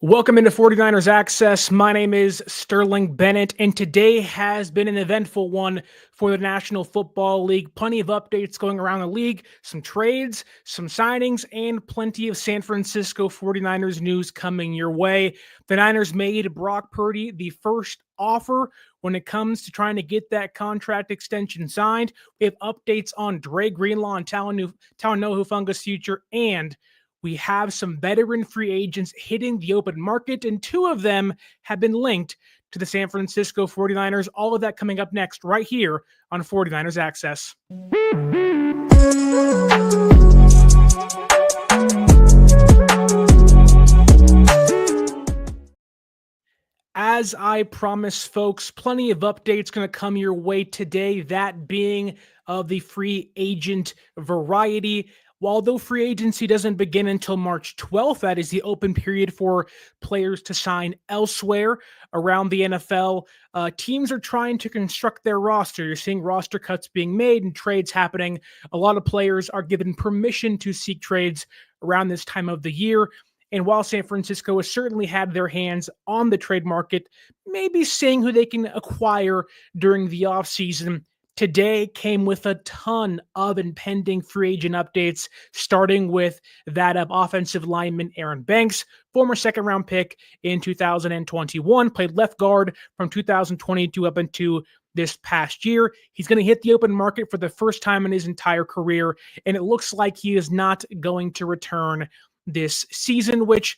Welcome into 49ers Access. My name is Sterling Bennett, and today has been an eventful one for the National Football League. Plenty of updates going around the league, some trades, some signings, and plenty of San Francisco 49ers news coming your way. The Niners made Brock Purdy the first offer when it comes to trying to get that contract extension signed. We have updates on Dre Greenlaw and Talanoa Hufanga's future, and we have some veteran free agents hitting the open market, and two of them have been linked to the San Francisco 49ers. All of that coming up next right here on 49ers Access. As I promised, folks, plenty of updates going to come your way today, that being of the free agent variety. Although free agency doesn't begin until March 12th, that is the open period for players to sign elsewhere around the NFL. Teams are trying to construct their roster. You're seeing roster cuts being made and trades happening. A lot of players are given permission to seek trades around this time of the year. And while San Francisco has certainly had their hands on the trade market, maybe seeing who they can acquire during the offseason, today came with a ton of impending free agent updates, starting with that of offensive lineman Aaron Banks, former second-round pick in 2021, played left guard from 2022 up into this past year. He's going to hit the open market for the first time in his entire career, and it looks like he is not going to return this season, which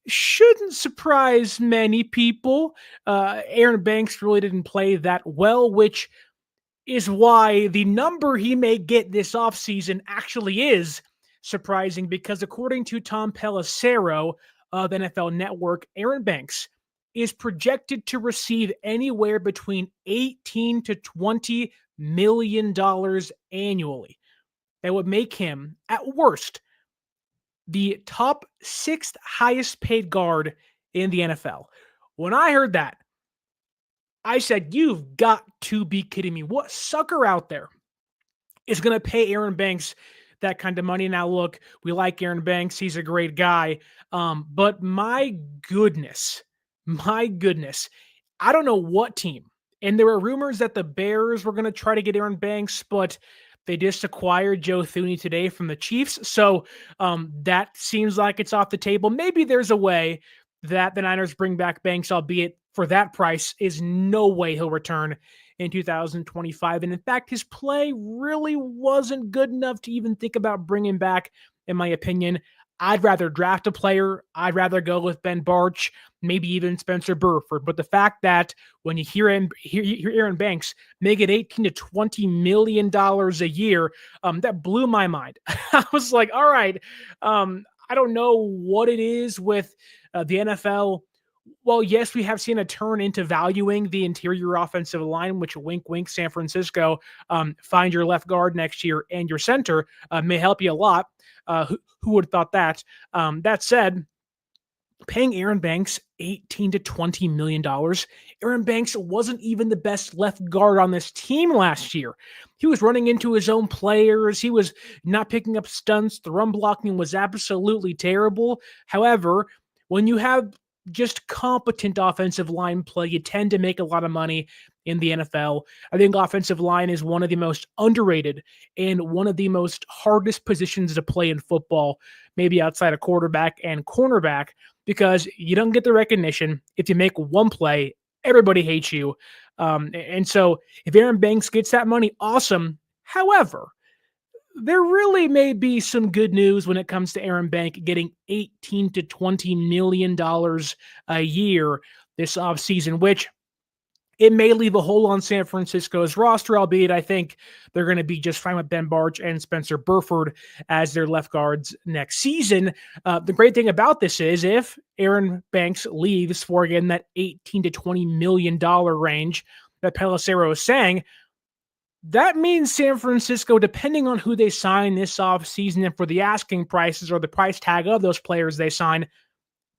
shouldn't surprise many people. Aaron Banks really didn't play that well, which is why the number he may get this offseason actually is surprising, because according to Tom Pelissero of NFL Network, Aaron Banks is projected to receive anywhere between $18 to $20 million annually. That would make him, at worst, the top sixth highest paid guard in the NFL. When I heard that, I said, you've got to be kidding me. What sucker out there is going to pay Aaron Banks that kind of money? Now, look, we like Aaron Banks. He's a great guy. But my goodness, I don't know what team. And there were rumors that the Bears were going to try to get Aaron Banks, but they just acquired Joe Thuney today from the Chiefs. So that seems like it's off the table. Maybe there's a way that the Niners bring back Banks, albeit for that price is no way he'll return in 2025. And in fact, his play really wasn't good enough to even think about bringing back, in my opinion. I'd rather draft a player. I'd rather go with Ben Barch, maybe even Spencer Burford. But the fact that when you hear Aaron Banks make it $18 to $20 million a year, that blew my mind. I was like, all right, I don't know what it is with the NFL. Well, yes, we have seen a turn into valuing the interior offensive line, which, wink, wink, San Francisco, find your left guard next year and your center may help you a lot. Who would have thought that? That said, paying Aaron Banks $18 to $20 million, Aaron Banks wasn't even the best left guard on this team last year. He was running into his own players. He was not picking up stunts. The run blocking was absolutely terrible. However, when you have just competent offensive line play, you tend to make a lot of money in the NFL. I think offensive line is one of the most underrated and one of the most hardest positions to play in football, maybe outside of quarterback and cornerback, because you don't get the recognition. If you make one play, everybody hates you. And so if Aaron Banks gets that money, awesome. However, there really may be some good news when it comes to Aaron Banks getting $18 to $20 million a year this offseason, which it may leave a hole on San Francisco's roster, albeit I think they're going to be just fine with Ben Barch and Spencer Burford as their left guards next season. The great thing about this is if Aaron Banks leaves for, again, that $18 to $20 million range that Pelissero is saying, that means San Francisco, depending on who they sign this offseason and for the asking prices or the price tag of those players they sign,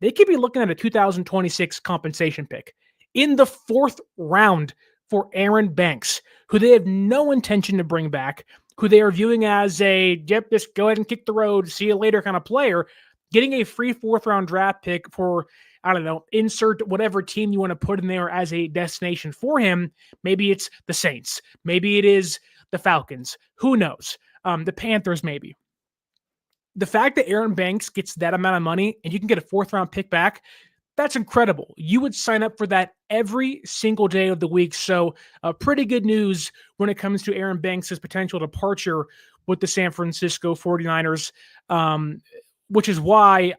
they could be looking at a 2026 compensation pick in the fourth round for Aaron Banks, who they have no intention to bring back, who they are viewing as a, yep, just go ahead and kick the road, see you later kind of player. getting a free 4th-round draft pick for, I don't know, insert whatever team you want to put in there as a destination for him. Maybe it's the Saints. Maybe it is the Falcons. Who knows? The Panthers, maybe. The fact that Aaron Banks gets that amount of money and you can get a 4th-round pick back, that's incredible. You would sign up for that every single day of the week. So, pretty good news when it comes to Aaron Banks' potential departure with the San Francisco 49ers, which is why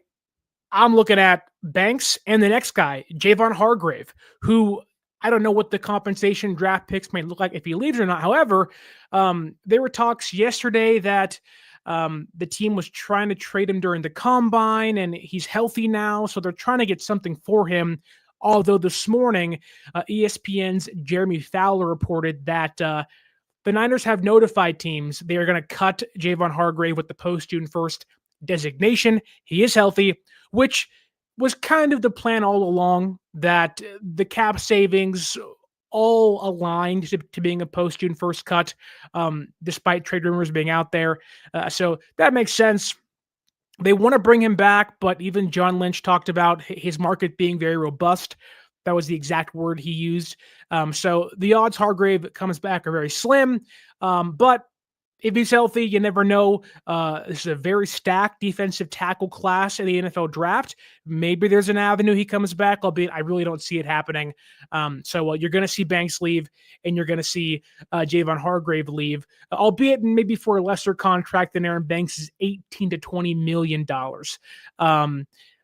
I'm looking at Banks and the next guy, Javon Hargrave, who I don't know what the compensation draft picks may look like if he leaves or not. However, there were talks yesterday that the team was trying to trade him during the combine, and he's healthy now, so they're trying to get something for him. Although this morning, ESPN's Jeremy Fowler reported that the Niners have notified teams they are going to cut Javon Hargrave with the post-June 1st designation. He is healthy, which was kind of the plan all along, that the cap savings all aligned to being a post-June 1st cut, despite trade rumors being out there. So that makes sense. They want to bring him back, but even John Lynch talked about his market being very robust. That was the exact word he used. So the odds Hargrave comes back are very slim, but if he's healthy, you never know. This is a very stacked defensive tackle class in the NFL draft. Maybe there's an avenue he comes back, albeit I really don't see it happening. So you're going to see Banks leave, and you're going to see Javon Hargrave leave, albeit maybe for a lesser contract than Aaron Banks is $18 to $20 million.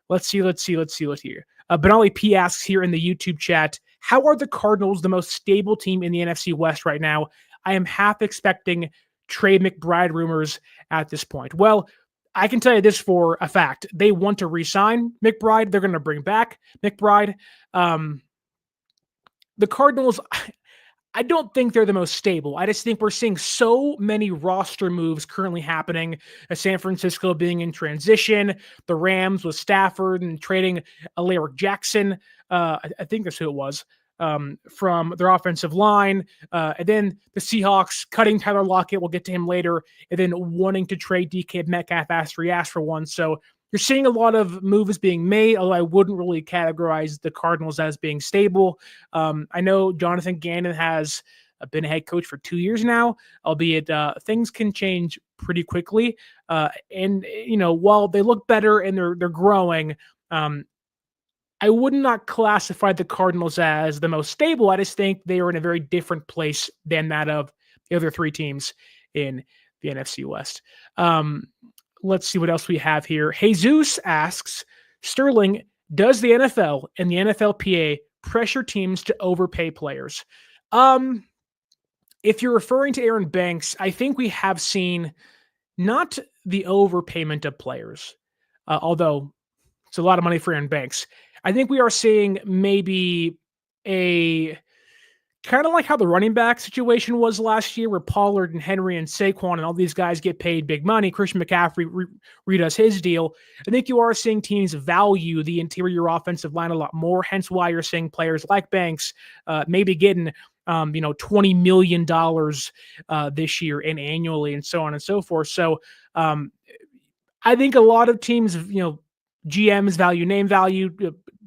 Let's see here. Benali P asks here in the YouTube chat, how are the Cardinals the most stable team in the NFC West right now? I am half expecting Trey McBride rumors at this point. Well, I can tell you this for a fact. They want to re-sign McBride. They're going to bring back McBride. The Cardinals, I don't think they're the most stable. I just think we're seeing so many roster moves currently happening. San Francisco being in transition, the Rams with Stafford and trading Alaric Jackson. I think that's who it was. From their offensive line, and then the Seahawks cutting Tyler Lockett, we'll get to him later, and then wanting to trade DK Metcalf after he asked for one. So you're seeing a lot of moves being made, although I wouldn't really categorize the Cardinals as being stable. I know Jonathan Gannon has been a head coach for 2 years now, albeit things can change pretty quickly. And, while they look better and they're growing, I would not classify the Cardinals as the most stable. I just think they are in a very different place than that of the other 3 teams in the NFC West. Let's see what else we have here. Jesus asks, Sterling, does the NFL and the NFLPA pressure teams to overpay players? If you're referring to Aaron Banks, I think we have seen not the overpayment of players, although it's a lot of money for Aaron Banks. I think we are seeing maybe a kind of like how the running back situation was last year, where Pollard and Henry and Saquon and all these guys get paid big money. Christian McCaffrey redoes his deal. I think you are seeing teams value the interior offensive line a lot more, hence why you're seeing players like Banks maybe getting $20 million this year and annually and so on and so forth. So I think a lot of teams, GMs value name value.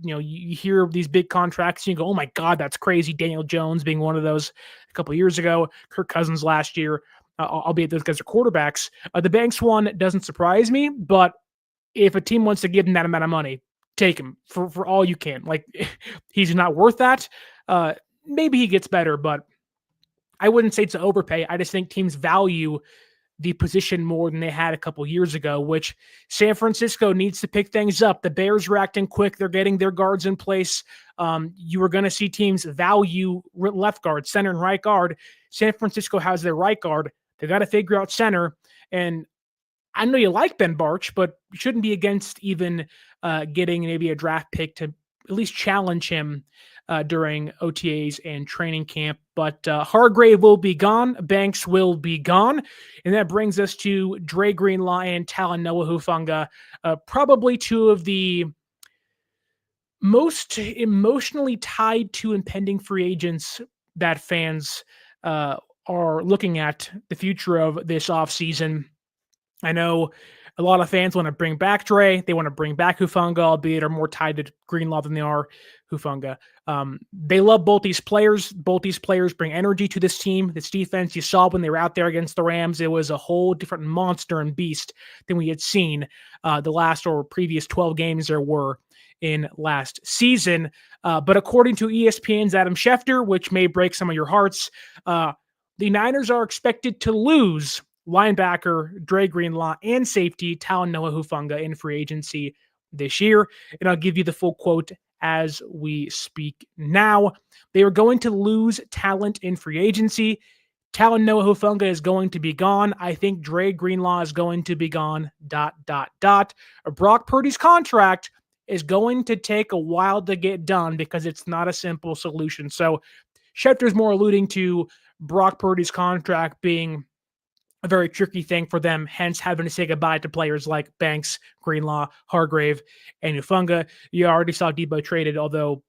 You hear these big contracts and you go, oh my God, that's crazy. Daniel Jones being one of those a couple of years ago, Kirk Cousins last year, albeit those guys are quarterbacks. The Banks one doesn't surprise me, but if a team wants to give him that amount of money, take him for all you can. Like, he's not worth that. Maybe he gets better, but I wouldn't say it's an overpay. I just think teams value the position more than they had a couple years ago, which San Francisco needs to pick things up. The Bears are acting quick. They're getting their guards in place. You are going to see teams value left guard, center, and right guard. San Francisco has their right guard. They got to figure out center. And I know you like Ben Barch, but you shouldn't be against even getting maybe a draft pick to at least challenge him during OTAs and training camp. But Hargrave will be gone. Banks will be gone. And that brings us to Dre Greenlaw and Talanoa Hufanga, probably 2 of the most emotionally tied to impending free agents that fans are looking at the future of this offseason. I know A lot of fans want to bring back Dre. They want to bring back Hufanga, albeit are more tied to Greenlaw than they are Hufanga. They love both these players. Both these players bring energy to this team, this defense. You saw when they were out there against the Rams, it was a whole different monster and beast than we had seen the last or previous 12 games there were in last season. But according to ESPN's Adam Schefter, which may break some of your hearts, the Niners are expected to lose linebacker Dre Greenlaw and safety Talanoa Hufanga in free agency this year. And I'll give you the full quote as we speak now. They are going to lose talent in free agency. Talanoa Hufanga is going to be gone. I think Dre Greenlaw is going to be gone, ... Brock Purdy's contract is going to take a while to get done because it's not a simple solution. So Schefter's more alluding to Brock Purdy's contract being a very tricky thing for them, hence having to say goodbye to players like Banks, Greenlaw, Hargrave, and Hufanga. You already saw Debo traded, although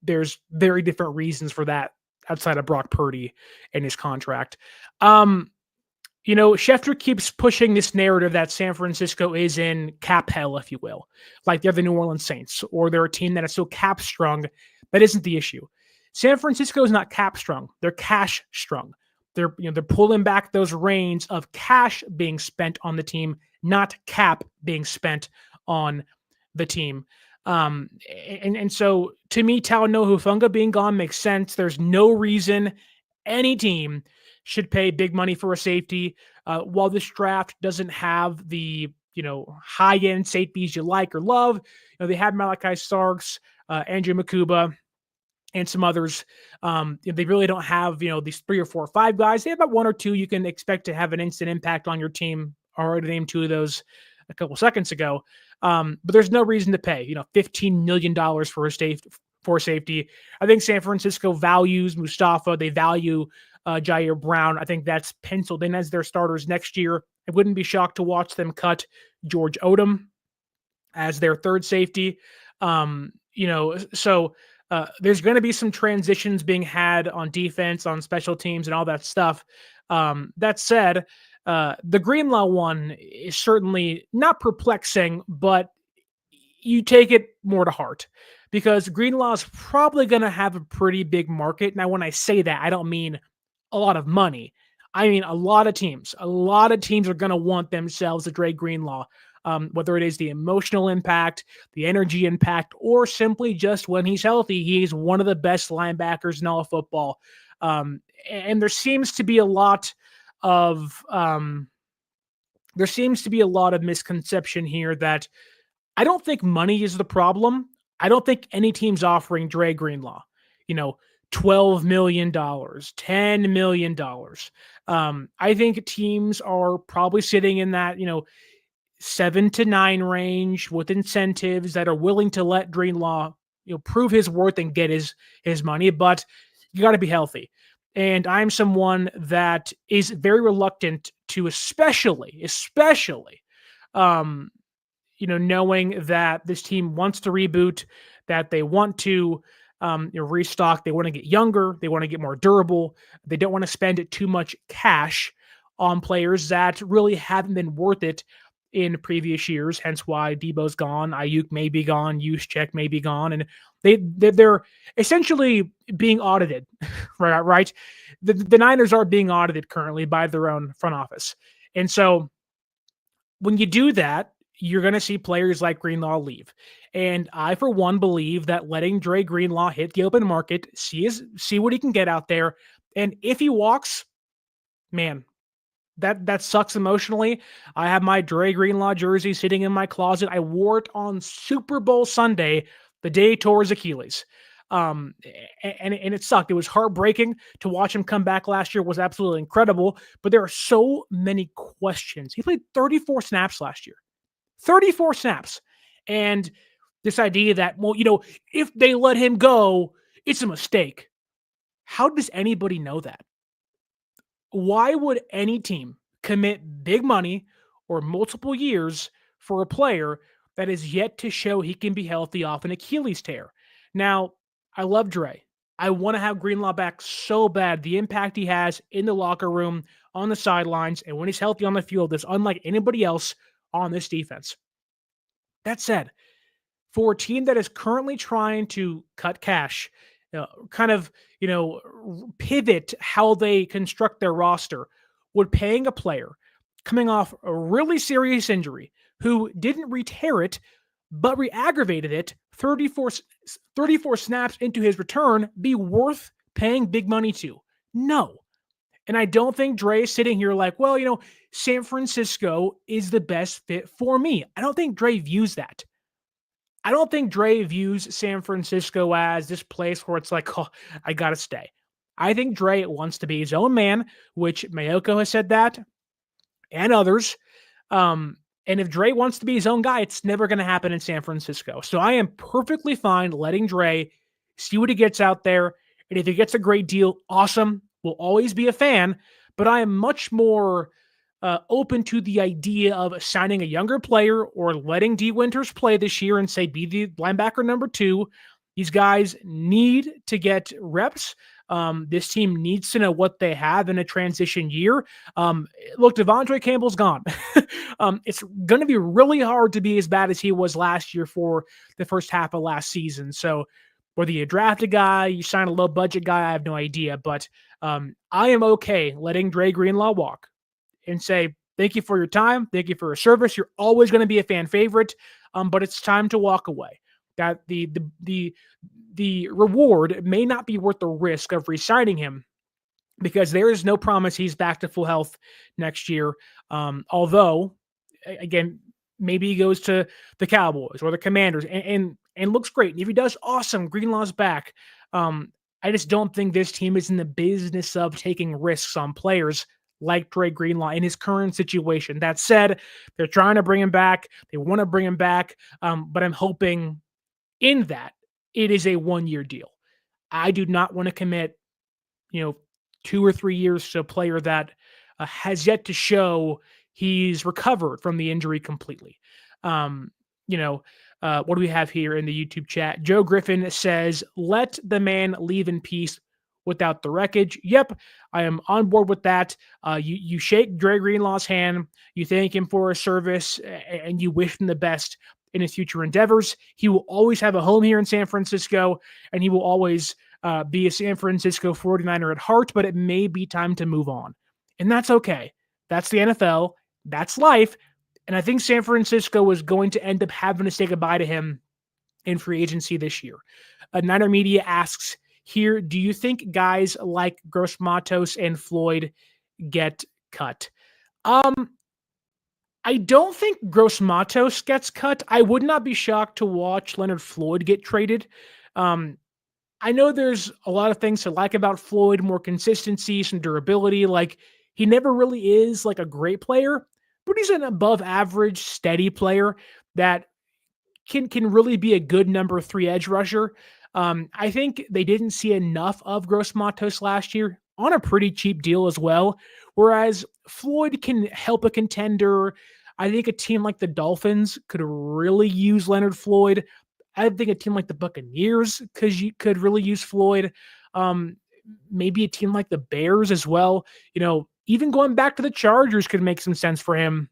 there's very different reasons for that outside of Brock Purdy and his contract. Schefter keeps pushing this narrative that San Francisco is in cap hell, if you will, like they're the New Orleans Saints, or they're a team that is so cap strung. That isn't the issue. San Francisco is not cap strung; they're cash strung. They're pulling back those reins of cash being spent on the team, not cap being spent on the team. And so to me, Talanoa Hufanga being gone makes sense. There's no reason any team should pay big money for a safety. While this draft doesn't have the high-end safeties you like or love, they have Malachi Starks, Andrew Makuba, and some others. They really don't have, these 3 or 4 or 5 guys. They have about 1 or 2 you can expect to have an instant impact on your team. I already named 2 of those a couple seconds ago. But there's no reason to pay, $15 million for a safety. I think San Francisco values Mustafa. They value Jair Brown. I think that's penciled in as their starters next year. I wouldn't be shocked to watch them cut George Odom as their third safety. So there's going to be some transitions being had on defense, on special teams, and all that stuff. That said, the Greenlaw one is certainly not perplexing, but you take it more to heart because Greenlaw is probably going to have a pretty big market. Now, when I say that, I don't mean a lot of money. I mean, a lot of teams are going to want themselves a Dre Greenlaw, whether it is the emotional impact, the energy impact, or simply just when he's healthy, he's one of the best linebackers in all of football. And there seems to be a lot of misconception here that I don't think money is the problem. I don't think any team's offering Dre Greenlaw, $12 million, $10 million. I think teams are probably sitting in that, 7 to 9 range with incentives that are willing to let Greenlaw, prove his worth and get his money, but you got to be healthy. And I'm someone that is very reluctant to, especially, knowing that this team wants to reboot, that they want to restock, they want to get younger, they want to get more durable, they don't want to spend too much cash on players that really haven't been worth it in previous years, hence why Debo's gone, Aiyuk may be gone, Juszczyk may be gone, and they're essentially being audited, right? The Niners are being audited currently by their own front office. And so when you do that, you're going to see players like Greenlaw leave. And I, for one, believe that letting Dre Greenlaw hit the open market, see what he can get out there, and if he walks, man, that sucks emotionally. I have my Dre Greenlaw jersey sitting in my closet. I wore it on Super Bowl Sunday, the day he tore his Achilles. And it sucked. It was heartbreaking to watch him come back last year. It was absolutely incredible. But there are so many questions. He played 34 snaps last year. 34 snaps. And this idea that, if they let him go, it's a mistake. How does anybody know that? Why would any team commit big money or multiple years for a player that is yet to show he can be healthy off an Achilles tear? Now, I love Dre. I want to have Greenlaw back so bad. The impact he has in the locker room, on the sidelines, and when he's healthy on the field is unlike anybody else on this defense. That said, for a team that is currently trying to cut cash, kind of, pivot how they construct their roster, would paying a player coming off a really serious injury who didn't re-tear it, but re-aggravated it 34 snaps into his return be worth paying big money to? No. And I don't think Dre is sitting here like, well, San Francisco is the best fit for me. I don't think Dre views that. I don't think Dre views San Francisco as this place where it's like, oh, I got to stay. I think Dre wants to be his own man, which Mayoko has said that, and others. And if Dre wants to be his own guy, it's never going to happen in San Francisco. So I am perfectly fine letting Dre see what he gets out there. And if he gets a great deal, awesome. Will always be a fan. But I am much more open to the idea of signing a younger player or letting D. Winters play this year and say, be the linebacker number 2. These guys need to get reps. This team needs to know what they have in a transition year. Look, Devondre Campbell's gone. It's going to be really hard to be as bad as he was last year for the first half of last season. So whether you draft a guy, you sign a low budget guy, I have no idea. But I am okay letting Dre Greenlaw walk and say, thank you for your time. Thank you for your service. You're always going to be a fan favorite. But it's time to walk away. That the reward may not be worth the risk of re-signing him, because there is no promise he's back to full health next year. Although, again, maybe he goes to the Cowboys or the Commanders and looks great. And if he does, awesome. Greenlaw's back. I just don't think this team is in the business of taking risks on players like Dre Greenlaw in his current situation. That said, they're trying to bring him back. They want to bring him back. But I'm hoping in that it is a 1-year deal. I do not want to commit, 2 or 3 years to a player that has yet to show he's recovered from the injury completely. What do we have here in the YouTube chat? Joe Griffin says, let the man leave in peace without the wreckage. Yep, I am on board with that. You shake Dre Greenlaw's hand, you thank him for his service, and you wish him the best in his future endeavors. He will always have a home here in San Francisco, and he will always be a San Francisco 49er at heart, but it may be time to move on. And that's okay. That's the NFL. That's life. And I think San Francisco is going to end up having to say goodbye to him in free agency this year. Niner Media asks here, do you think guys like Gross Matos and Floyd get cut? I don't think Gross Matos gets cut. I would not be shocked to watch Leonard Floyd get traded. I know there's a lot of things to like about Floyd, more consistency, some durability. Like, he never really is like a great player, but he's an above average, steady player that can really be a good number 3 edge rusher. I think they didn't see enough of Gross Matos last year on a pretty cheap deal as well. Whereas Floyd can help a contender. I think a team like the Dolphins could really use Leonard Floyd. I think a team like the Buccaneers could really use Floyd. Maybe a team like the Bears as well. Even going back to the Chargers could make some sense for him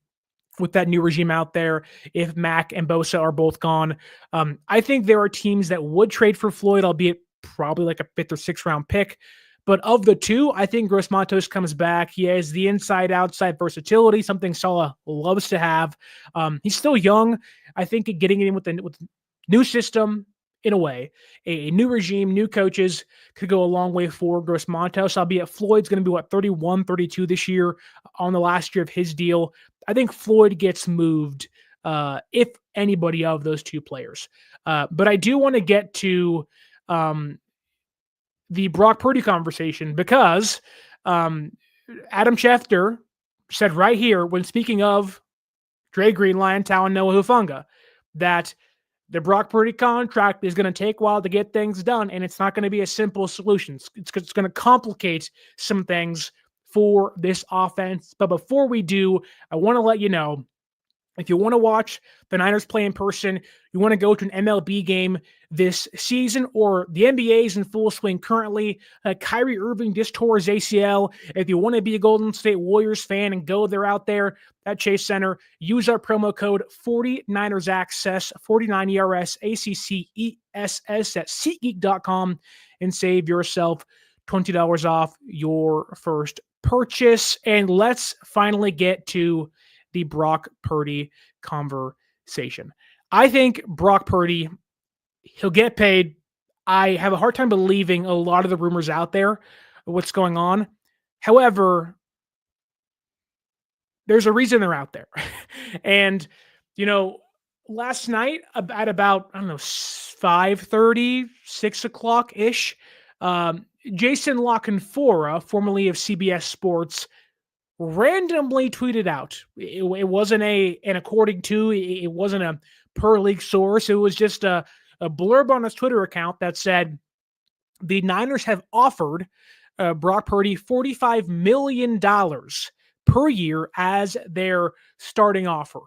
with that new regime out there if Mack and Bosa are both gone. I think there are teams that would trade for Floyd, albeit probably like a 5th or 6th round pick. But of the two, I think Gross Matos comes back. He has the inside-outside versatility, something Saleh loves to have. He's still young. I think getting in with the new system, in a way, a new regime, new coaches could go a long way for Gross Matos, albeit Floyd's going to be, 31, 32 this year on the last year of his deal. I think Floyd gets moved, if anybody of those two players. But I do want to get to the Brock Purdy conversation because Adam Schefter said right here when speaking of Dre Greenlaw and Talanoa Hufanga that the Brock Purdy contract is going to take a while to get things done, and it's not going to be a simple solution. It's going to complicate some things for this offense. But before we do, I want to let you know If you want to watch the Niners play in person, you want to go to an MLB game this season, or the NBA is in full swing currently. Kyrie Irving just tore his ACL. If you want to be a Golden State Warriors fan and go there out there at Chase Center, use our promo code 49ers Access, 49ERS ACCESS at SeatGeek.com and save yourself $20 off your first purchase. And let's finally get to the Brock Purdy conversation. I think Brock Purdy, he'll get paid. I have a hard time believing a lot of the rumors out there, what's going on. However, there's a reason they're out there. And, last night at about, 5:30, 6 o'clock-ish, Jason La Canfora, formerly of CBS Sports, randomly tweeted out. It wasn't according to, it wasn't a per league source. It was just a blurb on his Twitter account that said the Niners have offered Brock Purdy $45 million per year as their starting offer.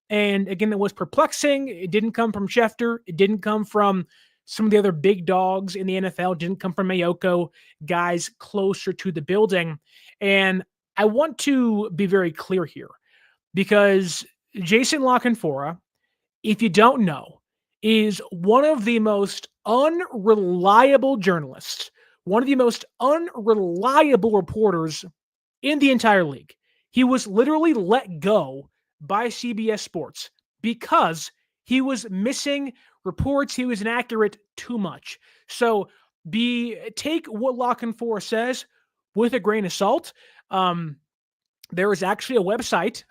And again, it was perplexing. It didn't come from Schefter. It didn't come from some of the other big dogs in the NFL. It didn't come from Aiyuk, guys closer to the building. And I want to be very clear here, because Jason La Canfora, if you don't know, is one of the most unreliable journalists, one of the most unreliable reporters in the entire league. He was literally let go by CBS Sports because he was missing reports. He was inaccurate too much. So take what La Canfora says with a grain of salt. There is actually a website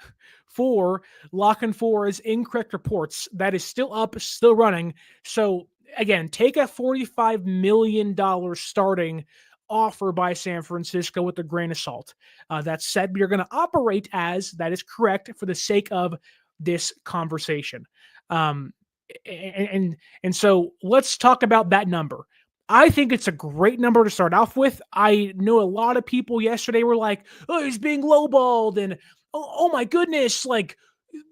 for La Canfora's incorrect reports that is still up, still running. So again, take a $45 million starting offer by San Francisco with a grain of salt. That said, we are going to operate as that is correct for the sake of this conversation. And so let's talk about that number. I think it's a great number to start off with. I know a lot of people yesterday were like, oh, he's being lowballed, and oh my goodness, like,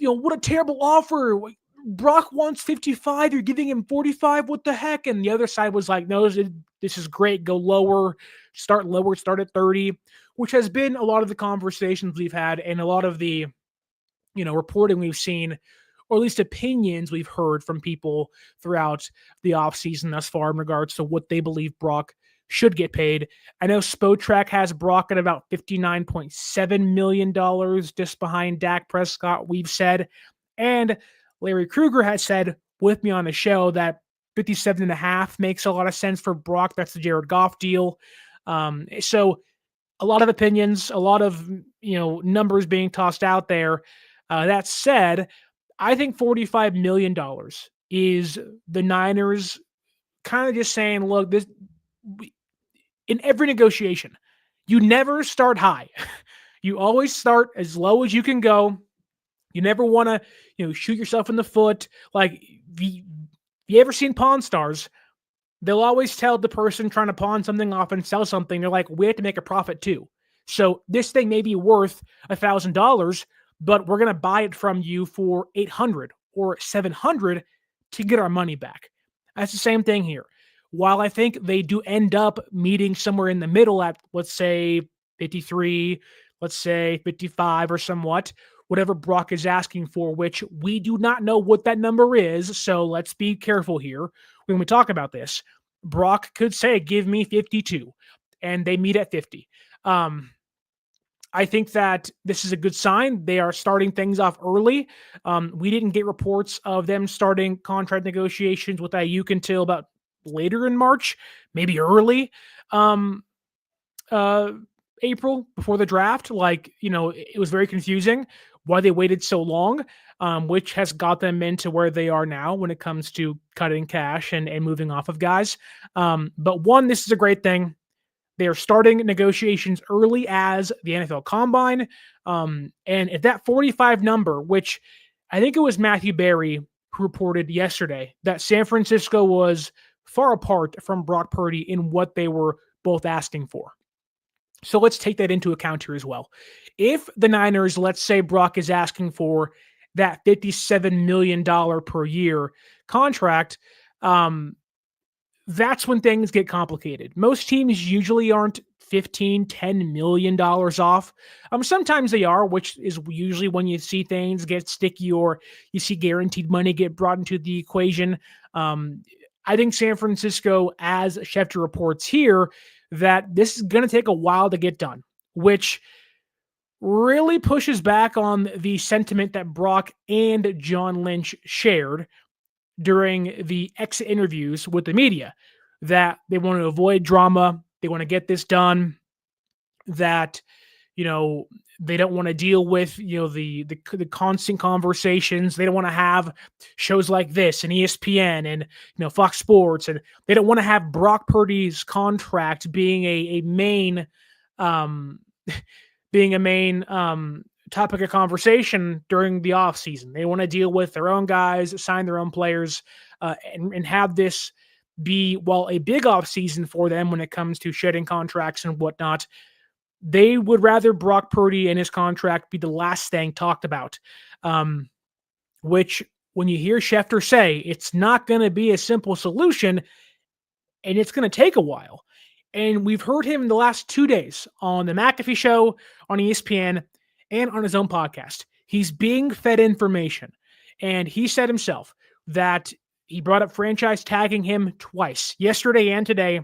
what a terrible offer. Brock wants 55, you're giving him 45, what the heck? And the other side was like, no, this is great, go lower, start at 30, which has been a lot of the conversations we've had and a lot of the, reporting we've seen, or at least opinions we've heard from people throughout the offseason thus far in regards to what they believe Brock should get paid. I know Spotrac has Brock at about $59.7 million, just behind Dak Prescott, we've said. And Larry Krueger has said with me on the show that 57.5 makes a lot of sense for Brock. That's the Jared Goff deal. So a lot of opinions, a lot of, numbers being tossed out there. That said, I think $45 million is the Niners kind of just saying, look, in every negotiation, you never start high. You always start as low as you can go. You never want to, shoot yourself in the foot. Like, you ever seen Pawn Stars? They'll always tell the person trying to pawn something off and sell something, they're like, we have to make a profit too. So this thing may be worth $1,000, but we're going to buy it from you for $800 or $700 to get our money back. That's the same thing here. While I think they do end up meeting somewhere in the middle at, let's say, 53, let's say 55 or somewhat, whatever Brock is asking for, which we do not know what that number is, so let's be careful here when we talk about this. Brock could say, give me 52, and they meet at 50. I think that this is a good sign. They are starting things off early. We didn't get reports of them starting contract negotiations with Aiyuk until about later in March, maybe early April, before the draft. It was very confusing why they waited so long, which has got them into where they are now when it comes to cutting cash and moving off of guys. But one, this is a great thing. They are starting negotiations early as the NFL Combine. And if that 45 number, which I think it was Matthew Berry who reported yesterday that San Francisco was far apart from Brock Purdy in what they were both asking for. So let's take that into account here as well. If the Niners, let's say Brock is asking for that $57 million per year contract, that's when things get complicated. Most teams usually aren't 15, $10 million off. Sometimes they are, which is usually when you see things get sticky or you see guaranteed money get brought into the equation. I think San Francisco, as Schefter reports here, that this is going to take a while to get done, which really pushes back on the sentiment that Brock and John Lynch shared during the exit interviews with the media, that they want to avoid drama, they want to get this done, that, they don't want to deal with, the constant conversations. They don't want to have shows like this and ESPN and, Fox Sports, and they don't want to have Brock Purdy's contract being a main topic of conversation during the offseason. They want to deal with their own guys, sign their own players, and have this be, while a big offseason for them when it comes to shedding contracts and whatnot, they would rather Brock Purdy and his contract be the last thing talked about. Which, when you hear Schefter say it's not going to be a simple solution and it's going to take a while. And we've heard him in the last 2 days on the McAfee show, on ESPN, and on his own podcast. He's being fed information. And he said himself that he brought up franchise tagging him twice, yesterday and today,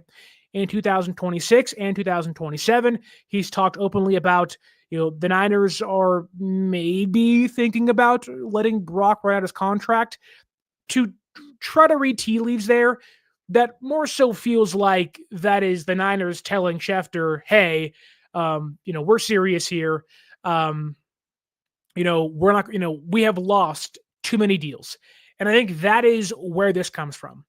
in 2026 and 2027. He's talked openly about, the Niners are maybe thinking about letting Brock run out his contract. To try to read tea leaves there, that more so feels like that is the Niners telling Schefter, hey, we're serious here. We're not, we have lost too many deals. And I think that is where this comes from.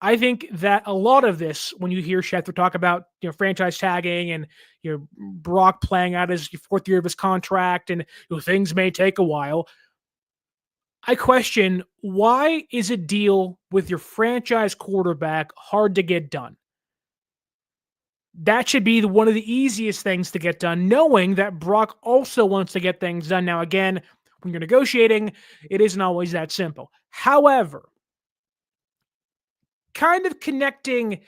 I think that a lot of this, when you hear Schefter talk about, franchise tagging and, Brock playing out his fourth year of his contract and things may take a while, I question, why is a deal with your franchise quarterback hard to get done? That should be one of the easiest things to get done, knowing that Brock also wants to get things done. Now, again, when you're negotiating, it isn't always that simple. However, kind of connecting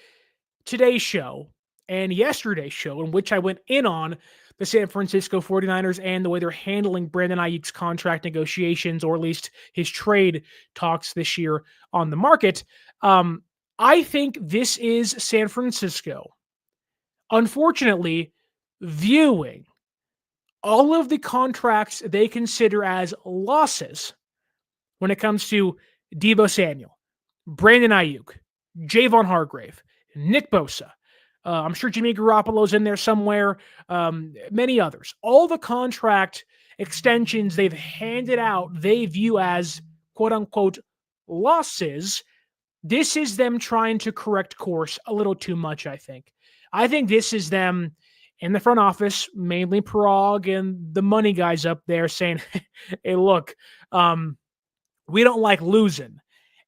today's show and yesterday's show, in which I went in on the San Francisco 49ers and the way they're handling Brandon Aiyuk's contract negotiations, or at least his trade talks this year on the market. I think this is San Francisco, unfortunately, viewing all of the contracts they consider as losses when it comes to Deebo Samuel, Brandon Aiyuk, Javon Hargrave, Nick Bosa. I'm sure Jimmy Garoppolo's in there somewhere. Many others. All the contract extensions they've handed out, they view as quote-unquote losses. This is them trying to correct course a little too much, I think. I think this is them in the front office, mainly Parag and the money guys up there, saying, hey, look, we don't like losing.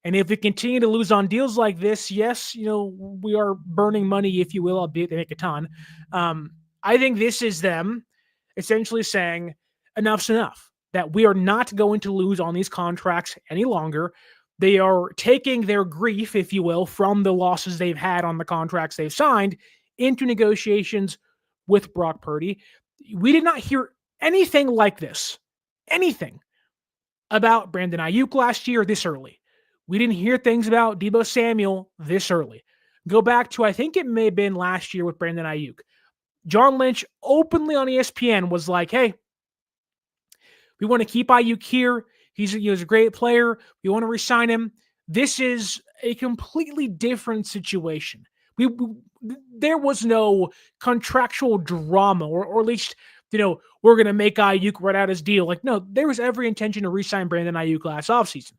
And if we continue to lose on deals like this, yes, we are burning money, if you will, albeit they make a ton. I think this is them essentially saying enough's enough, that we are not going to lose on these contracts any longer. They are taking their grief, if you will, from the losses they've had on the contracts they've signed into negotiations with Brock Purdy. We did not hear anything like this, anything about Brandon Aiyuk last year this early. We didn't hear things about Deebo Samuel this early. Go back to, I think it may have been last year with Brandon Aiyuk. John Lynch openly on ESPN was like, hey, we want to keep Aiyuk here. He's a great player. We want to re-sign him. This is a completely different situation. There was no contractual drama, or at least, we're going to make Aiyuk right out his deal. Like, no, there was every intention to re-sign Brandon Aiyuk last offseason.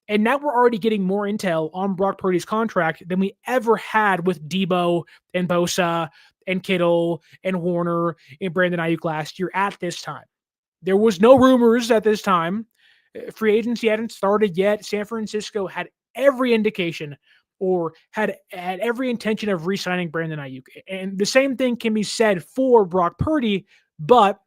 And now we're already getting more intel on Brock Purdy's contract than we ever had with Deebo and Bosa and Kittle and Warner and Brandon Aiyuk last year at this time. There was no rumors at this time. Free agency hadn't started yet. San Francisco had every indication, or had every intention of re-signing Brandon Aiyuk. And the same thing can be said for Brock Purdy, but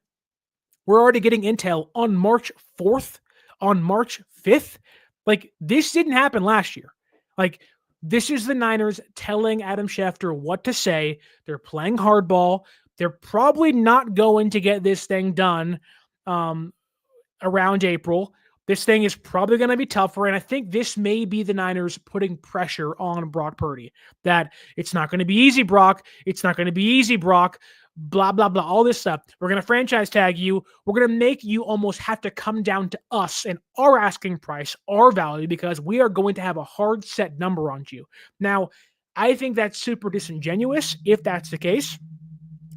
we're already getting intel on March 4th, on March 5th. Like, this didn't happen last year. Like, this is the Niners telling Adam Schefter what to say. They're playing hardball. They're probably not going to get this thing done around April. This thing is probably going to be tougher, and I think this may be the Niners putting pressure on Brock Purdy, that it's not going to be easy, Brock. It's not going to be easy, Brock. Blah, blah, blah, all this stuff. We're going to franchise tag you. We're going to make you almost have to come down to us and our asking price, our value, because we are going to have a hard set number on you. Now, I think that's super disingenuous if that's the case,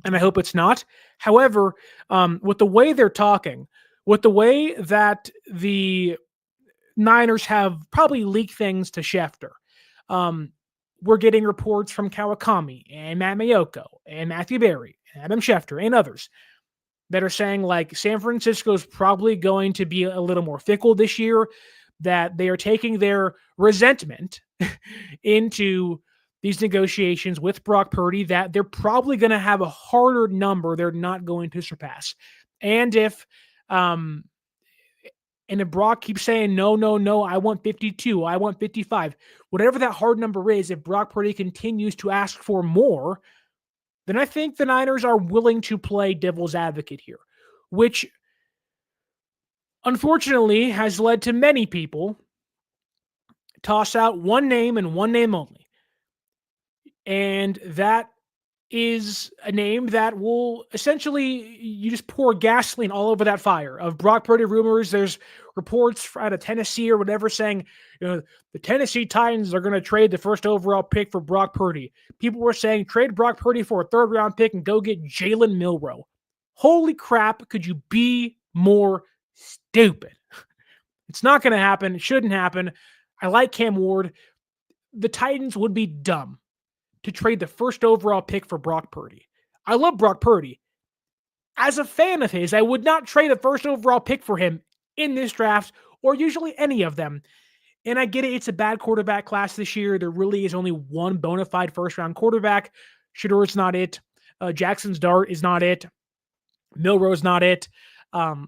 and I hope it's not. However, with the way they're talking, with the way that the Niners have probably leaked things to Schefter, we're getting reports from Kawakami and Matt Mayoko and Matthew Berry and Adam Schefter and others that are saying, like, San Francisco is probably going to be a little more fickle this year, that they are taking their resentment into these negotiations with Brock Purdy, that they're probably going to have a harder number they're not going to surpass. And if Brock keeps saying, no, I want 52, I want 55, whatever that hard number is, if Brock Purdy continues to ask for more, then I think the Niners are willing to play devil's advocate here, which unfortunately has led to many people toss out one name and one name only. And that is a name that will essentially, you just pour gasoline all over that fire of Brock Purdy rumors. There's reports out of Tennessee or whatever saying, the Tennessee Titans are going to trade the first overall pick for Brock Purdy. People were saying, trade Brock Purdy for a third round pick and go get Jalen Milroe. Holy crap, could you be more stupid? It's not going to happen. It shouldn't happen. I like Cam Ward. The Titans would be dumb to trade the first overall pick for Brock Purdy. I love Brock Purdy. As a fan of his, I would not trade a first overall pick for him in this draft, or usually any of them. And I get it, it's a bad quarterback class this year. There really is only one bona fide first-round quarterback. Shador's not it. Jackson's Dart is not it. Milroe's not it.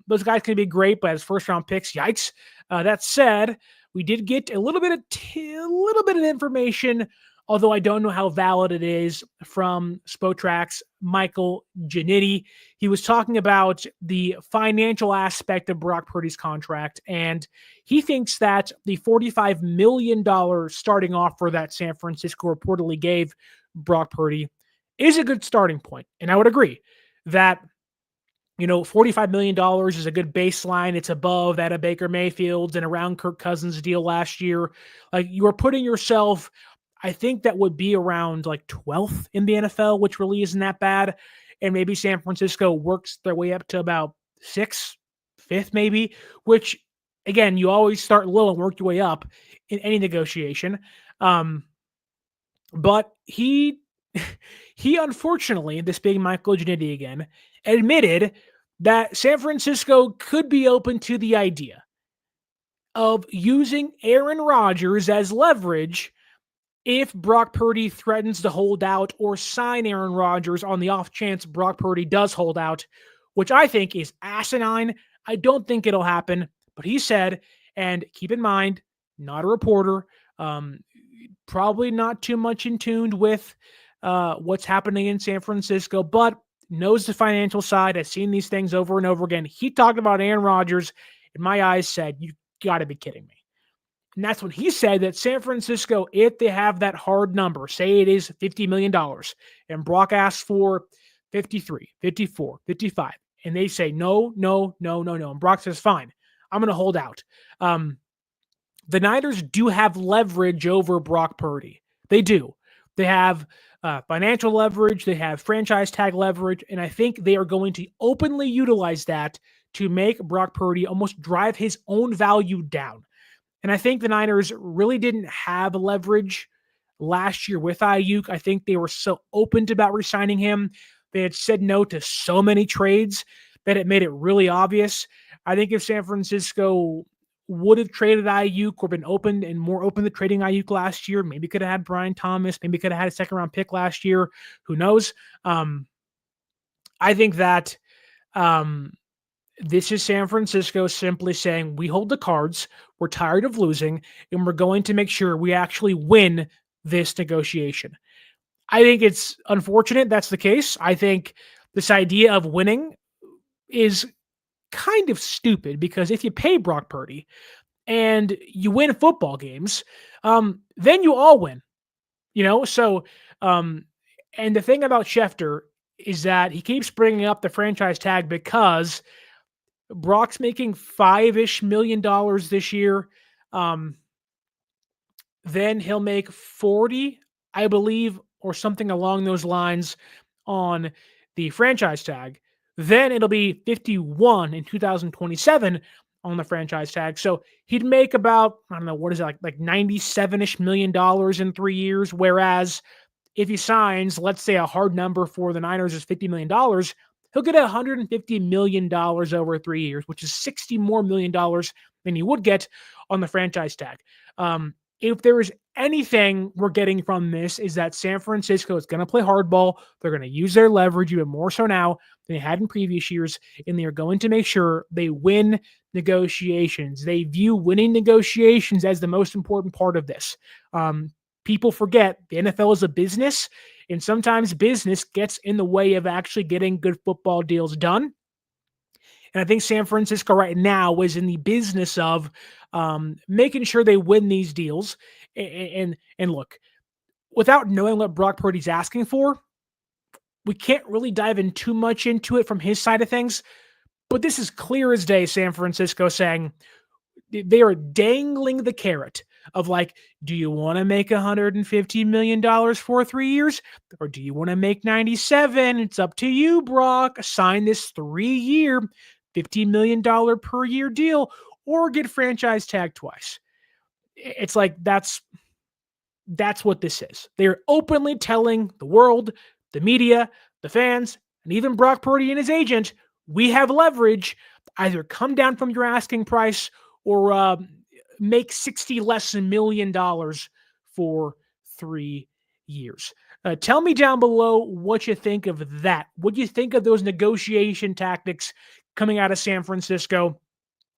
Those guys can be great, but as first-round picks, yikes. That said, we did get a little bit of information, although I don't know how valid it is, from Spotrack's Michael Giannitti. He was talking about the financial aspect of Brock Purdy's contract, and he thinks that the $45 million starting offer that San Francisco reportedly gave Brock Purdy is a good starting point. And I would agree that, $45 million is a good baseline. It's above that of Baker Mayfield's and around Kirk Cousins' deal last year. Like, you are putting yourself, I think that would be around like 12th in the NFL, which really isn't that bad. And maybe San Francisco works their way up to about 6th, 5th maybe, which, again, you always start low and work your way up in any negotiation. But he unfortunately, this being Michael Giannitti again, admitted that San Francisco could be open to the idea of using Aaron Rodgers as leverage if Brock Purdy threatens to hold out or sign Aaron Rodgers on the off chance Brock Purdy does hold out, which I think is asinine. I don't think it'll happen, but he said, and keep in mind, not a reporter, probably not too much in tune with what's happening in San Francisco, but knows the financial side, has seen these things over and over again. He talked about Aaron Rodgers, and my eyes said, you got to be kidding me. And that's when he said that San Francisco, if they have that hard number, say it is $50 million, and Brock asks for 53, 54, 55, and they say, no. And Brock says, fine, I'm going to hold out. The Niners do have leverage over Brock Purdy. They do. They have financial leverage. They have franchise tag leverage. And I think they are going to openly utilize that to make Brock Purdy almost drive his own value down. And I think the Niners really didn't have leverage last year with Aiyuk. I think they were so open about re-signing him. They had said no to so many trades that it made it really obvious. I think if San Francisco would have traded Aiyuk or been open and more open to trading Aiyuk last year, maybe could have had Brian Thomas, maybe could have had a second-round pick last year. Who knows? I think that This is San Francisco simply saying, we hold the cards, we're tired of losing, and we're going to make sure we actually win this negotiation. I think it's unfortunate that's the case. I think this idea of winning is kind of stupid because if you pay Brock Purdy and you win football games, then you all win, you know? So, um, and the thing about Schefter is that he keeps bringing up the franchise tag because Brock's making $5-ish million this year. Um, then he'll make 40, I believe, or something along those lines on the franchise tag. Then it'll be 51 in 2027 on the franchise tag. So he'd make about, I don't know, what is it, like 97-ish million dollars in 3 years. Whereas if he signs, let's say a hard number for the Niners is $50 million, he'll get $150 million over 3 years, which is $60 more million than he would get on the franchise tag. If there is anything we're getting from this is that San Francisco is going to play hardball. They're going to use their leverage even more so now than they had in previous years, and they are going to make sure they win negotiations. They view winning negotiations as the most important part of this. People forget the NFL is a business, and sometimes business gets in the way of actually getting good football deals done. And I think San Francisco right now is in the business of making sure they win these deals. And look, without knowing what Brock Purdy's asking for, we can't really dive in too much into it from his side of things. But this is clear as day, San Francisco saying they are dangling the carrot of like, do you want to make $150 million for 3 years? Or do you want to make 97? It's up to you, Brock. Sign this 3-year, $15 million per year deal or get franchise tag twice. It's like, that's what this is. They're openly telling the world, the media, the fans, and even Brock Purdy and his agent, we have leverage. Either come down from your asking price or make $60 less million for 3 years. Tell me down below what you think of that. What do you think of those negotiation tactics coming out of San Francisco?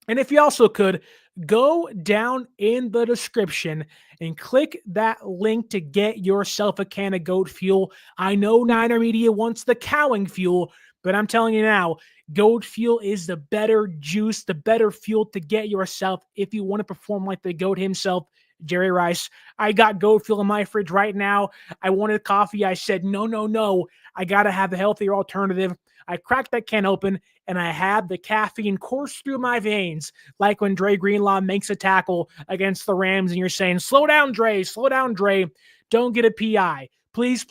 And if you also could, go down in the description and click that link to get yourself a can of goat fuel. I know Niner Media wants the cowing fuel, but I'm telling you now, goat fuel is the better juice, the better fuel to get yourself if you want to perform like the goat himself, Jerry Rice. I got goat fuel in my fridge right now. I wanted coffee. I said, no. I got to have a healthier alternative. I cracked that can open and I had the caffeine course through my veins, like when Dre Greenlaw makes a tackle against the Rams and you're saying, slow down, Dre. Don't get a PI. Please,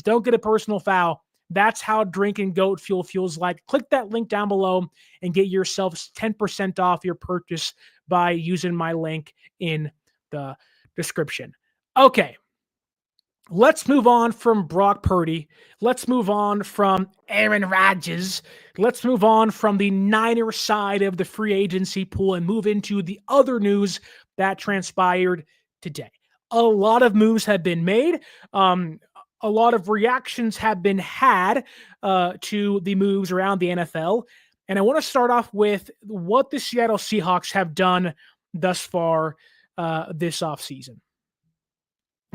don't get a personal foul. That's how drinking goat fuel feels like. Click that link down below and get yourself 10% off your purchase by using my link in the description. Okay. Let's move on from Brock Purdy. Let's move on from Aaron Rodgers. Let's move on from the Niner side of the free agency pool and move into the other news that transpired today. A lot of moves have been made. A lot of reactions have been had to the moves around the NFL. And I want to start off with what the Seattle Seahawks have done thus far this offseason.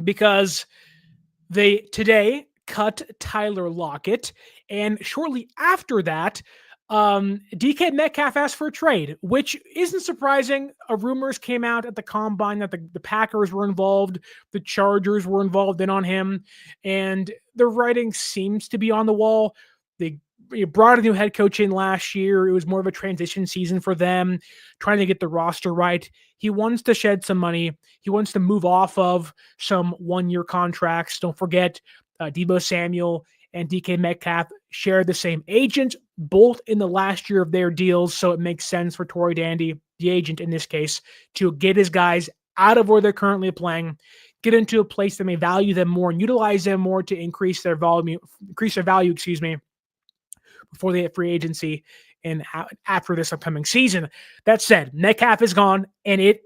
Because they today cut Tyler Lockett, and shortly after that, DK Metcalf asked for a trade, which isn't surprising. Rumors came out at the combine that the Packers were involved, the Chargers were involved in on him, and the writing seems to be on the wall. They brought a new head coach in last year. It was more of a transition season for them, trying to get the roster right. He wants to shed some money. He wants to move off of some one-year contracts. Don't forget, Deebo Samuel and DK Metcalf share the same agent, both in the last year of their deals. So it makes sense for Tory Dandy, the agent in this case, to get his guys out of where they're currently playing, get into a place that may value them more and utilize them more to increase their value, before they hit free agency and after this upcoming season. That said, Metcalf is gone, and it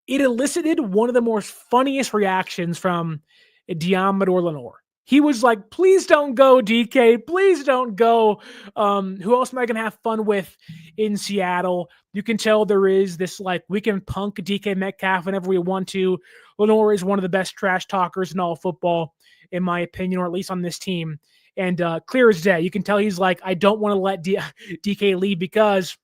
elicited one of the most funniest reactions from Diamador Lenore. He was like, please don't go, DK. Please don't go. Who else am I going to have fun with in Seattle? You can tell there is this, like, we can punk DK Metcalf whenever we want to. Lenore is one of the best trash talkers in all football, in my opinion, or at least on this team. And clear as day, you can tell he's like, I don't want to let DK leave because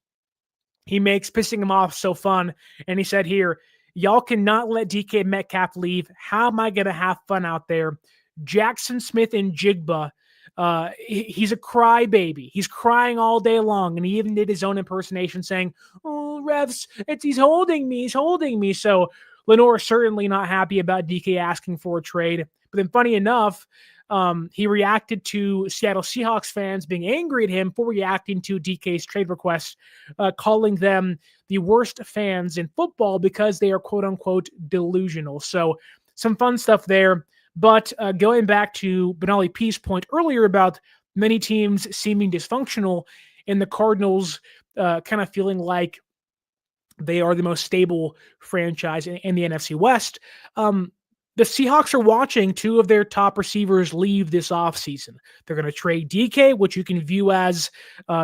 he makes pissing him off so fun. And he said here, y'all cannot let DK Metcalf leave. How am I going to have fun out there? Jackson Smith and Jigba, he's a crybaby. He's crying all day long. And he even did his own impersonation saying, oh, refs, he's holding me. He's holding me. So Lenore certainly not happy about DK asking for a trade. But then funny enough, he reacted to Seattle Seahawks fans being angry at him for reacting to DK's trade request, calling them the worst fans in football because they are quote unquote delusional. So some fun stuff there. But going back to Benali P's point earlier about many teams seeming dysfunctional and the Cardinals kind of feeling like they are the most stable franchise in the NFC West, the Seahawks are watching two of their top receivers leave this offseason. They're going to trade DK, which you can view as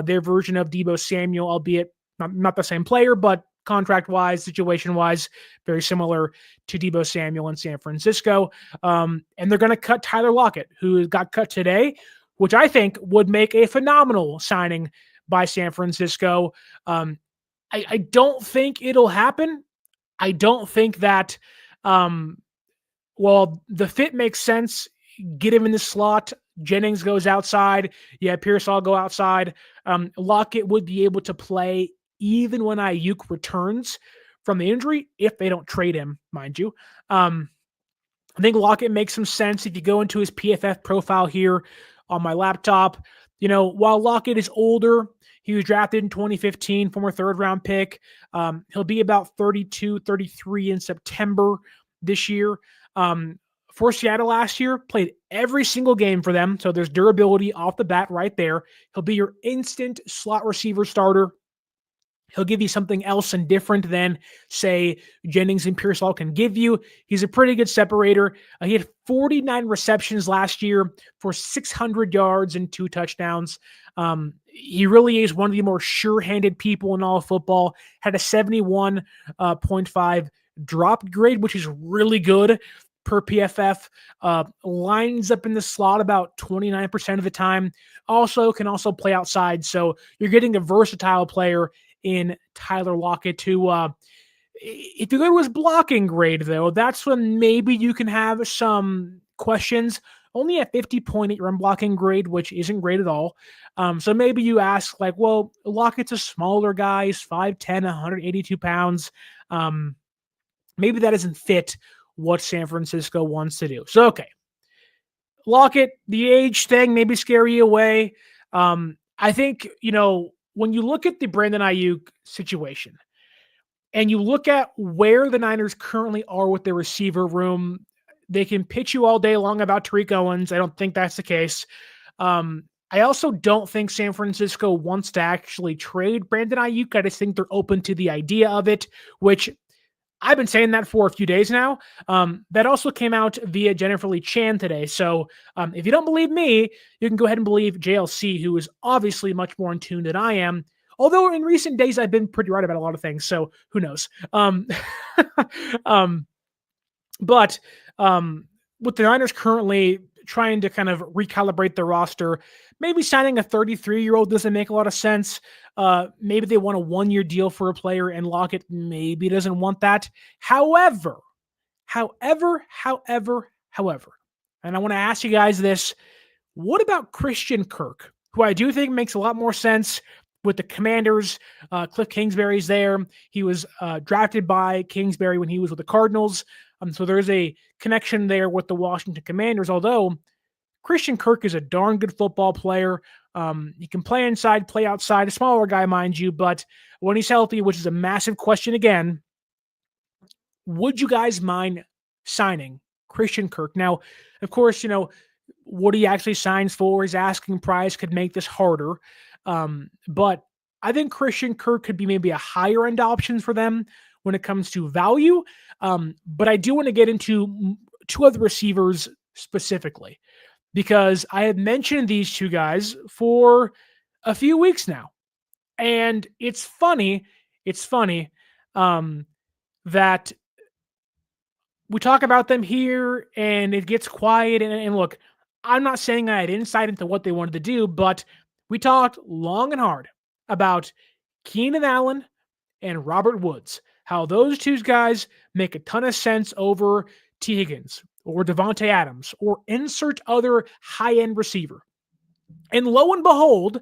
their version of Deebo Samuel, albeit not the same player, but contract-wise, situation-wise, very similar to Deebo Samuel in San Francisco. And they're going to cut Tyler Lockett, who got cut today, which I think would make a phenomenal signing by San Francisco. I don't think it'll happen. I don't think that, well, the fit makes sense. Get him in the slot. Jennings goes outside. Yeah, Pearsall go outside. Lockett would be able to play even when Aiyuk returns from the injury, if they don't trade him, mind you. I think Lockett makes some sense if you go into his PFF profile here on my laptop. You know, while Lockett is older, he was drafted in 2015, former third-round pick. He'll be about 32, 33 in September this year. For Seattle last year, played every single game for them, so there's durability off the bat right there. He'll be your instant slot receiver starter. He'll give you something else and different than, say, Jennings and Pearsall can give you. He's a pretty good separator. He had 49 receptions last year for 600 yards and 2 touchdowns. He really is one of the more sure-handed people in all of football. Had a 71.5 drop grade, which is really good per PFF. Lines up in the slot about 29% of the time. Can also play outside. So you're getting a versatile player in Tyler Lockett who, if you go to his blocking grade, though, that's when maybe you can have some questions. Only a 50.8 run blocking grade, which isn't great at all. So maybe you ask, like, well, Lockett's a smaller guy. He's 5'10", 182 pounds. Maybe that doesn't fit what San Francisco wants to do. So, okay. Lockett, the age thing maybe scare you away. I think, when you look at the Brandon Aiyuk situation and you look at where the Niners currently are with their receiver room, they can pitch you all day long about Tariq Owens. I don't think that's the case. I also don't think San Francisco wants to actually trade Brandon Aiyuk. I just think they're open to the idea of it, which I've been saying that for a few days now. That also came out via Jennifer Lee Chan today. So if you don't believe me, you can go ahead and believe JLC, who is obviously much more in tune than I am. Although in recent days, I've been pretty right about a lot of things. So who knows? But with the Niners currently trying to kind of recalibrate their roster, maybe signing a 33-year-old doesn't make a lot of sense. Maybe they want a 1-year deal for a player and Lockett maybe doesn't want that. However, and I want to ask you guys this, what about Christian Kirk, who I do think makes a lot more sense with the Commanders? Cliff Kingsbury's there. He was drafted by Kingsbury when he was with the Cardinals. So there's a connection there with the Washington Commanders, although Christian Kirk is a darn good football player. He can play inside, play outside, a smaller guy, mind you, but when he's healthy, which is a massive question again, would you guys mind signing Christian Kirk? Now, of course, what he actually signs for, his asking price could make this harder. But I think Christian Kirk could be maybe a higher end option for them when it comes to value. But I do want to get into 2 other receivers specifically. because I have mentioned these two guys for a few weeks now. And it's funny um, that we talk about them here and it gets quiet. And look, I'm not saying I had insight into what they wanted to do, but we talked long and hard about Keenan Allen and Robert Woods, how those two guys make a ton of sense over T. Higgins or Devontae Adams or insert other high-end receiver. And lo and behold,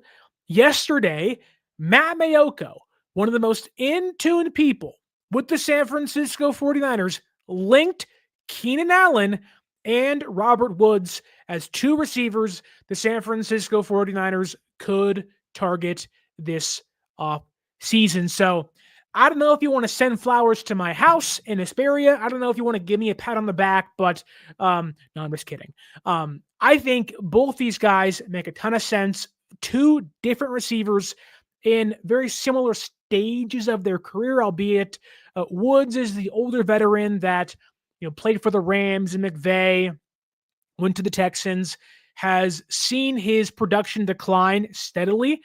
yesterday, Matt Mayoko, one of the most in-tune people with the San Francisco 49ers, linked Keenan Allen and Robert Woods as two receivers the San Francisco 49ers could target this season. So I don't know if you want to send flowers to my house in Hesperia. I don't know if you want to give me a pat on the back, but no, I'm just kidding. I think both these guys make a ton of sense. Two different receivers in very similar stages of their career, albeit Woods is the older veteran that played for the Rams and McVay, went to the Texans, has seen his production decline steadily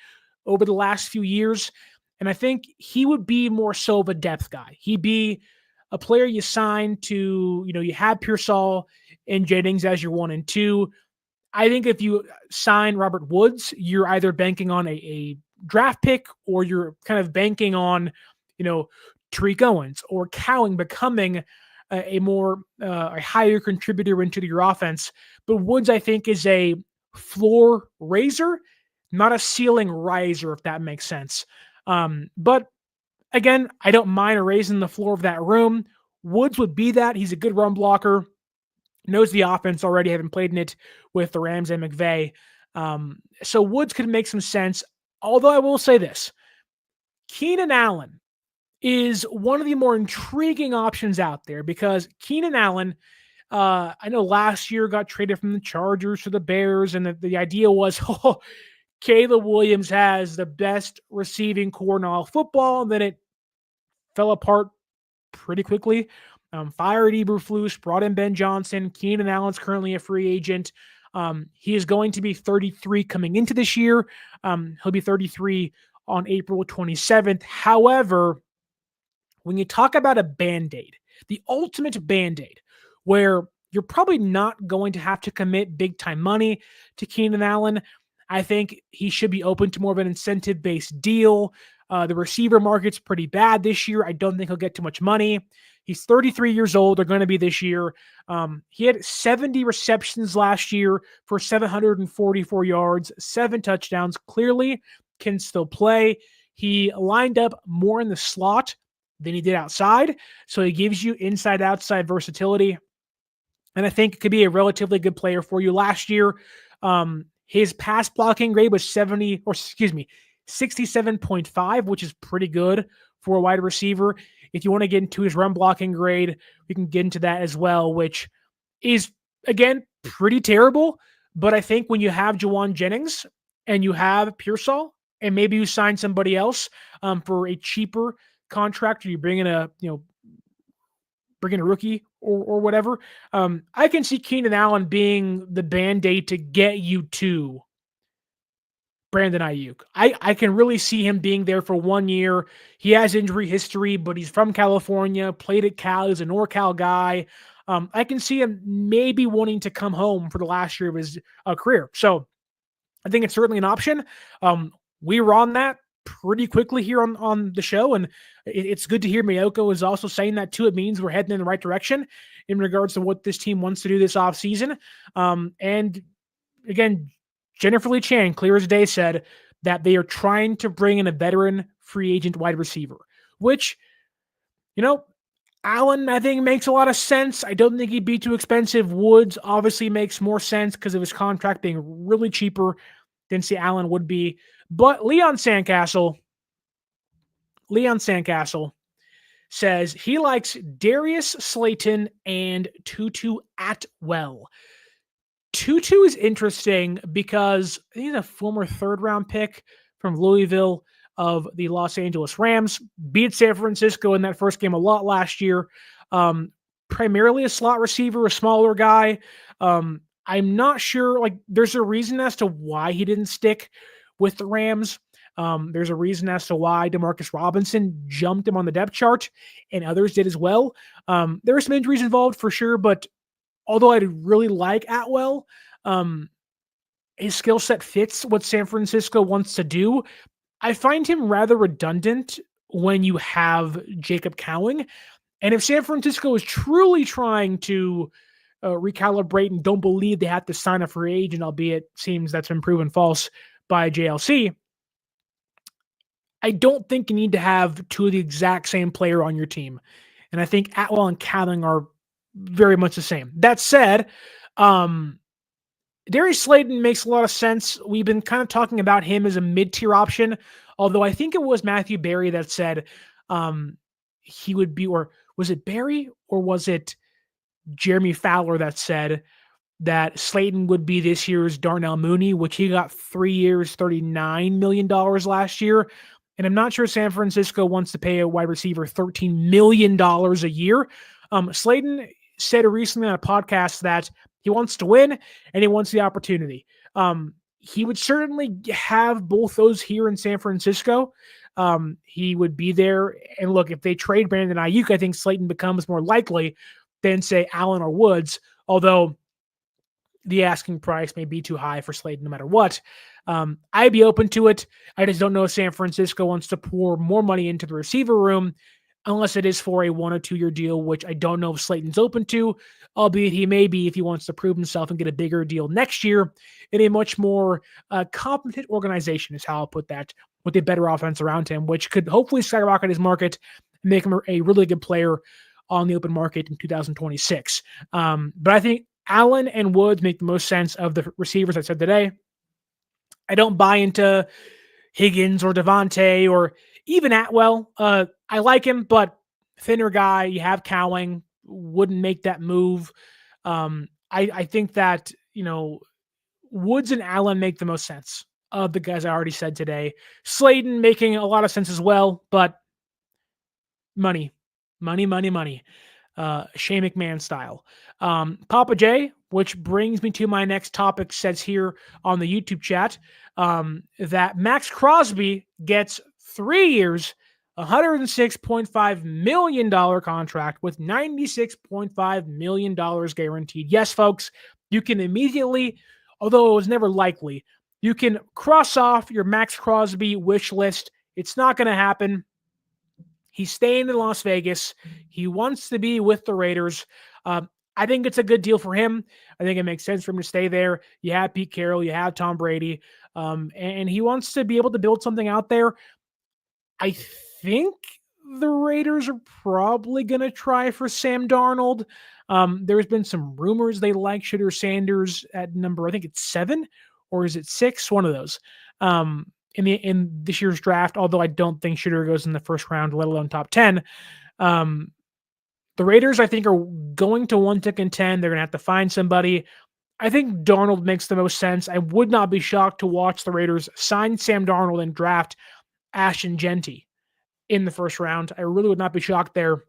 over the last few years. And I think he would be more so of a depth guy. He'd be a player you sign to, you have Pearsall and Jennings as your 1 and 2. I think if you sign Robert Woods, you're either banking on a draft pick or you're kind of banking on, Tariq Owens or Cowing becoming a more a higher contributor into your offense. But Woods, I think, is a floor raiser, not a ceiling riser, if that makes sense. But again, I don't mind raising the floor of that room. Woods would be that. He's a good run blocker, knows the offense already, having played in it with the Rams and McVay. So Woods could make some sense. Although I will say this, Keenan Allen is one of the more intriguing options out there because Keenan Allen, I know last year got traded from the Chargers to the Bears, and the idea was, Caleb Williams has the best receiving core in all football, and then it fell apart pretty quickly. Fired Eberflus, brought in Ben Johnson. Keenan Allen's currently a free agent. He is going to be 33 coming into this year. He'll be 33 on April 27th. However, when you talk about a Band-Aid, the ultimate Band-Aid, where you're probably not going to have to commit big-time money to Keenan Allen, I think he should be open to more of an incentive-based deal. The receiver market's pretty bad this year. I don't think he'll get too much money. He's 33 years old. They're going to be this year. He had 70 receptions last year for 744 yards, 7 touchdowns. Clearly can still play. He lined up more in the slot than he did outside, so he gives you inside-outside versatility. And I think it could be a relatively good player for you. Last year, his pass blocking grade was 67.5, which is pretty good for a wide receiver. If you want to get into his run blocking grade, we can get into that as well, which is, again, pretty terrible. But I think when you have Jawan Jennings and you have Pearsall, and maybe you sign somebody else for a cheaper contract, or you bring in a rookie or whatever, I can see Keenan Allen being the Band-Aid to get you to Brandon Aiyuk. I can really see him being there for 1 year. He has injury history, but he's from California, played at Cal. He's a NorCal guy. I can see him maybe wanting to come home for the last year of his career. So I think it's certainly an option. We were on that pretty quickly here on the show, and it's good to hear Mayoko is also saying that too. It means we're heading in the right direction in regards to what this team wants to do this offseason. And again, Jennifer Lee Chan, clear as day, said that they are trying to bring in a veteran free agent wide receiver, which, Allen, I think, makes a lot of sense. I don't think he'd be too expensive. Woods obviously makes more sense because of his contract being really cheaper than, say, Allen would be. But Leon Sandcastle says he likes Darius Slayton and Tutu Atwell. Tutu is interesting because he's a former third-round pick from Louisville of the Los Angeles Rams. Beat San Francisco in that first game a lot last year. Primarily a slot receiver, a smaller guy. I'm not sure. Like, there's a reason as to why he didn't stick with the Rams. There's a reason as to why Demarcus Robinson jumped him on the depth chart, and others did as well. There were some injuries involved for sure, but although I really like Atwell, his skill set fits what San Francisco wants to do. I find him rather redundant when you have Jacob Cowing. And if San Francisco is truly trying to recalibrate and don't believe they have to sign a free agent, albeit seems that's been proven false by JLC, I don't think you need to have two of the exact same player on your team. And I think Atwell and Cowing are very much the same. That said, Darius Slayton makes a lot of sense. We've been kind of talking about him as a mid-tier option, although I think it was Matthew Berry that said he would be, or was it Berry or was it Jeremy Fowler that said that Slayton would be this year's Darnell Mooney, which he got 3 years, $39 million last year. And I'm not sure San Francisco wants to pay a wide receiver $13 million a year. Slayton said recently on a podcast that he wants to win and he wants the opportunity. He would certainly have both those here in San Francisco. He would be there. And look, if they trade Brandon Aiyuk, I think Slayton becomes more likely than, say, Allen or Woods, although the asking price may be too high for Slayton no matter what. I'd be open to it. I just don't know if San Francisco wants to pour more money into the receiver room unless it is for a 1 or 2 year deal, which I don't know if Slayton's open to, albeit he may be if he wants to prove himself and get a bigger deal next year in a much more competent organization, is how I'll put that, with a better offense around him, which could hopefully skyrocket his market and make him a really good player on the open market in 2026. But I think Allen and Woods make the most sense of the receivers I said today. I don't buy into Higgins or Devontae or even Atwell. I like him, but thinner guy. You have Cowing, wouldn't make that move. I think that, Woods and Allen make the most sense of the guys I already said today. Slayton making a lot of sense as well, but money. Shane McMahon style. Papa J, which brings me to my next topic, says here on the YouTube chat that Max Crosby gets 3 years, $106.5 million contract with $96.5 million guaranteed. Yes, folks, you can immediately, although it was never likely, you can cross off your Max Crosby wish list. It's not going to happen. He's staying in Las Vegas. He wants to be with the Raiders. I think it's a good deal for him. I think it makes sense for him to stay there. You have Pete Carroll, you have Tom Brady, and he wants to be able to build something out there. I think the Raiders are probably going to try for Sam Darnold. There's been some rumors they like Shedeur Sanders at number, I think it's 7, or is it 6? One of those. In this year's draft, although I don't think Shedeur goes in the first round, let alone top 10. The Raiders, I think, are going to want to contend. They're going to have to find somebody. I think Darnold makes the most sense. I would not be shocked to watch the Raiders sign Sam Darnold and draft Ashton Genty in the first round. I really would not be shocked there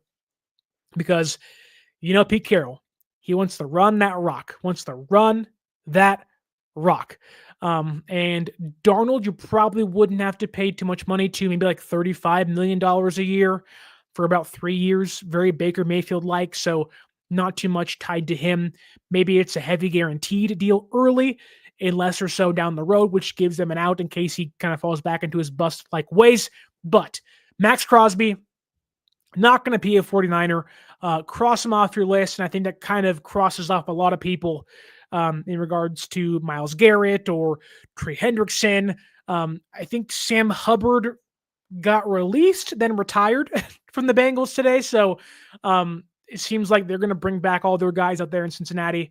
because, Pete Carroll, he wants to run that rock, and Darnold, you probably wouldn't have to pay too much money to, maybe like $35 million a year for about 3 years, very Baker Mayfield-like, so not too much tied to him. Maybe it's a heavy guaranteed deal early, and less or so down the road, which gives them an out in case he kind of falls back into his bust-like ways. But Max Crosby, not going to be a 49er. Cross him off your list, and I think that kind of crosses off a lot of people in regards to Myles Garrett or Trey Hendrickson. I think Sam Hubbard got released, then retired from the Bengals today. So it seems like they're going to bring back all their guys out there in Cincinnati.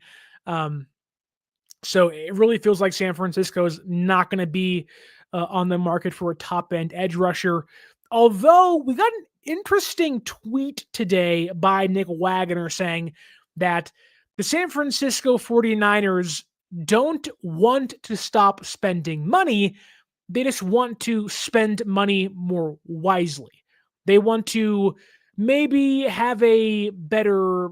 So it really feels like San Francisco is not going to be on the market for a top-end edge rusher. Although we got an interesting tweet today by Nick Wagoner saying that the San Francisco 49ers don't want to stop spending money. They just want to spend money more wisely. They want to maybe have a better,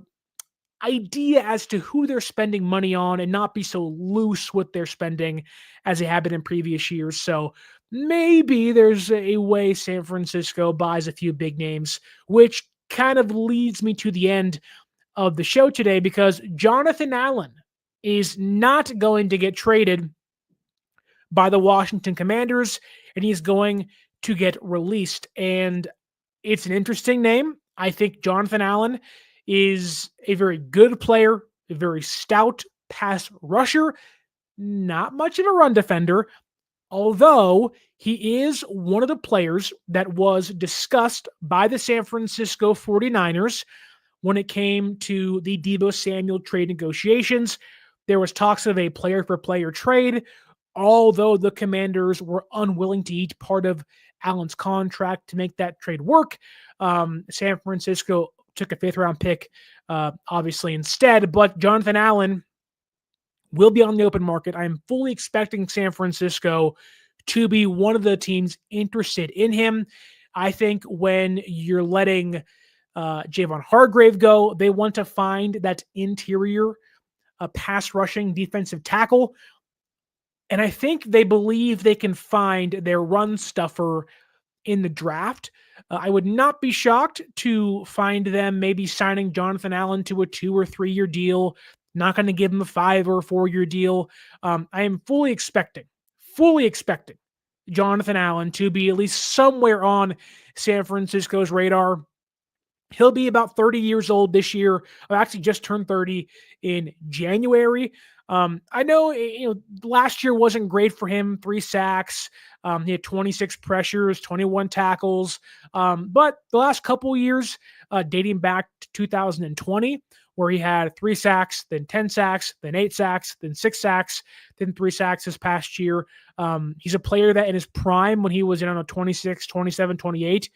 idea as to who they're spending money on and not be so loose with their spending as they have been in previous years. So maybe there's a way San Francisco buys a few big names, which kind of leads me to the end of the show today because Jonathan Allen is not going to get traded by the Washington Commanders, and he's going to get released. And it's an interesting name. I think Jonathan Allen is a very good player, a very stout pass rusher, not much of a run defender, although he is one of the players that was discussed by the San Francisco 49ers when it came to the Deebo Samuel trade negotiations. There was talks of a player-for-player trade, although the Commanders were unwilling to eat part of Allen's contract to make that trade work. San Francisco took a fifth-round pick, obviously, instead. But Jonathan Allen will be on the open market. I am fully expecting San Francisco to be one of the teams interested in him. I think when you're letting Javon Hargrave go, they want to find that interior pass rushing defensive tackle. And I think they believe they can find their run stuffer in the draft. I would not be shocked to find them maybe signing Jonathan Allen to a 2 or 3 year deal, not going to give him a 5 or 4 year deal. I am fully expecting Jonathan Allen to be at least somewhere on San Francisco's radar. He'll be about 30 years old this year. I actually just turned 30 in January. I know, last year wasn't great for him. 3 sacks. He had 26 pressures, 21 tackles. But the last couple years, dating back to 2020, where he had 3 sacks, then 10 sacks, then 8 sacks, then 6 sacks, then 3 sacks this past year. He's a player that in his prime, when he was in 26, 27, 28,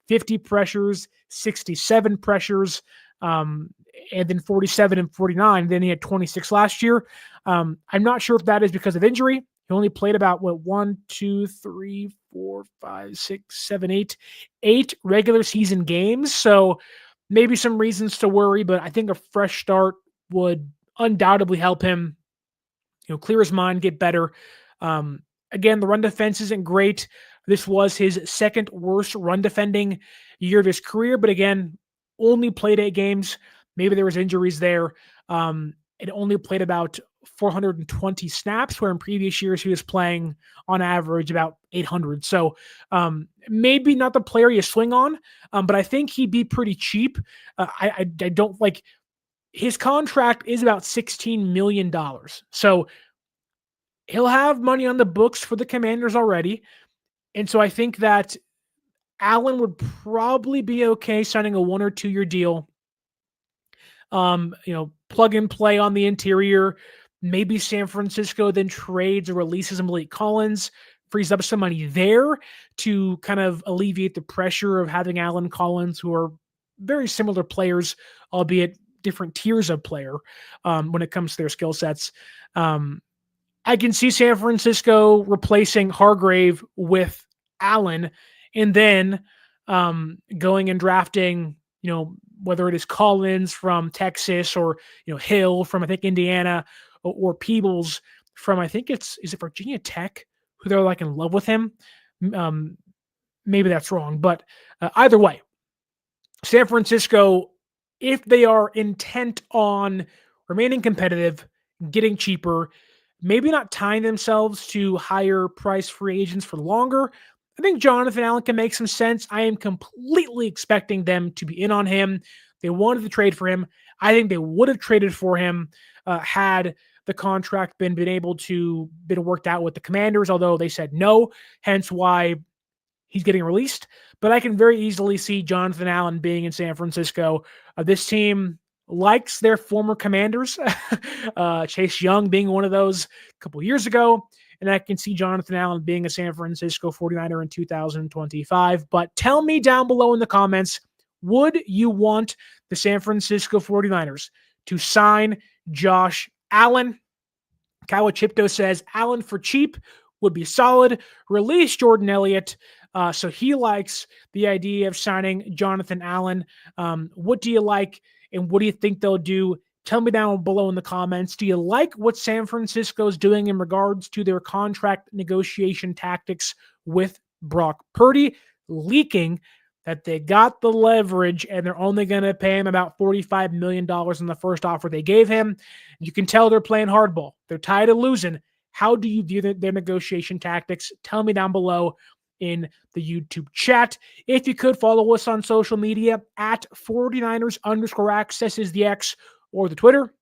50 pressures, 67 pressures, and then 47 and 49. Then he had 26 last year. I'm not sure if that is because of injury. He only played about 8 regular season games. So maybe some reasons to worry, but I think a fresh start would undoubtedly help him, clear his mind, get better. Again, the run defense isn't great. This was his second worst run defending year of his career, but again, only played 8 games. Maybe there was injuries there. It only played about 420 snaps, where in previous years he was playing on average about 800. So maybe not the player you swing on, but I think he'd be pretty cheap. I don't like his contract is about $16 million. So he'll have money on the books for the Commanders already. And so I think that Allen would probably be okay signing a 1 or 2 year deal. Plug and play on the interior. Maybe San Francisco then trades or releases Malik Collins, frees up some money there to kind of alleviate the pressure of having Allen Collins, who are very similar players, albeit different tiers of player when it comes to their skill sets. I can see San Francisco replacing Hargrave with Allen and then going and drafting, whether it is Collins from Texas or, Hill from, I think, Indiana, or Peebles from, I think is it Virginia Tech, who they're like in love with him. Maybe that's wrong, but either way, San Francisco, if they are intent on remaining competitive, getting cheaper, maybe not tying themselves to higher price free agents for longer, I think Jonathan Allen can make some sense. I am completely expecting them to be in on him. They wanted to trade for him. I think they would have traded for him had the contract been worked out with the Commanders, although they said no, hence why he's getting released. But I can very easily see Jonathan Allen being in San Francisco. This team likes their former Commanders, Chase Young being one of those a couple years ago. And I can see Jonathan Allen being a San Francisco 49er in 2025. But tell me down below in the comments, would you want the San Francisco 49ers to sign Josh Allen? Kawachipto says Allen for cheap would be solid. Release Jordan Elliott. So he likes the idea of signing Jonathan Allen. What do you like, and what do you think they'll do Tell me down below in the comments, do you like what San Francisco is doing in regards to their contract negotiation tactics with Brock Purdy, leaking that they got the leverage and they're only going to pay him about $45 million in the first offer they gave him? You can tell they're playing hardball. They're tired of losing. How do you view their negotiation tactics? Tell me down below in the YouTube chat. If you could follow us on social media at 49ers_access is the X or the Twitter.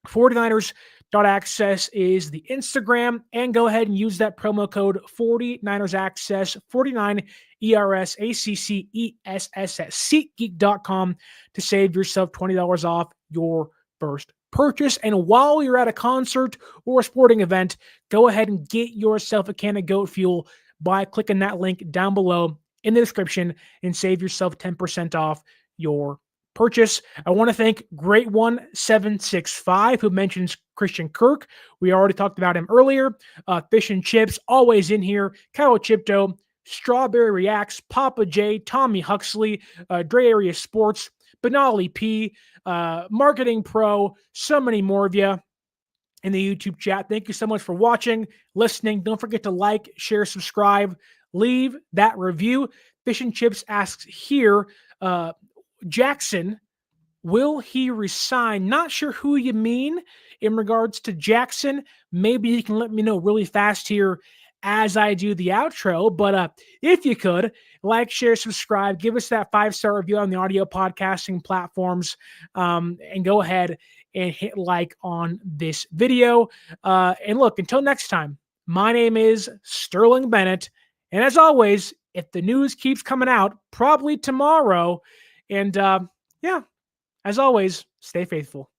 49ers.access is the Instagram, and go ahead and use that promo code 49ersaccess, 49 ERSACCESS at SeatGeek.com to save yourself $20 off your first purchase. And while you're at a concert or a sporting event, go ahead and get yourself a can of goat fuel by clicking that link down below in the description and save yourself 10% off your purchase. I want to thank Great1765 who mentions Christian Kirk. We already talked about him earlier. Fish and Chips, always in here. Kyle Chipto, Strawberry Reacts, Papa J, Tommy Huxley, Dre Area Sports, Benali P, Marketing Pro, so many more of you in the YouTube chat. Thank you so much for watching, listening. Don't forget to like, share, subscribe, leave that review. Fish and Chips asks here, Jackson, will he resign? Not sure who you mean in regards to Jackson. Maybe you can let me know really fast here as I do the outro. But if you could, like, share, subscribe, give us that 5-star review on the audio podcasting platforms, and go ahead and hit like on this video. And look, until next time, my name is Sterling Bennett. And as always, if the news keeps coming out, probably tomorrow, and yeah, as always, stay faithful.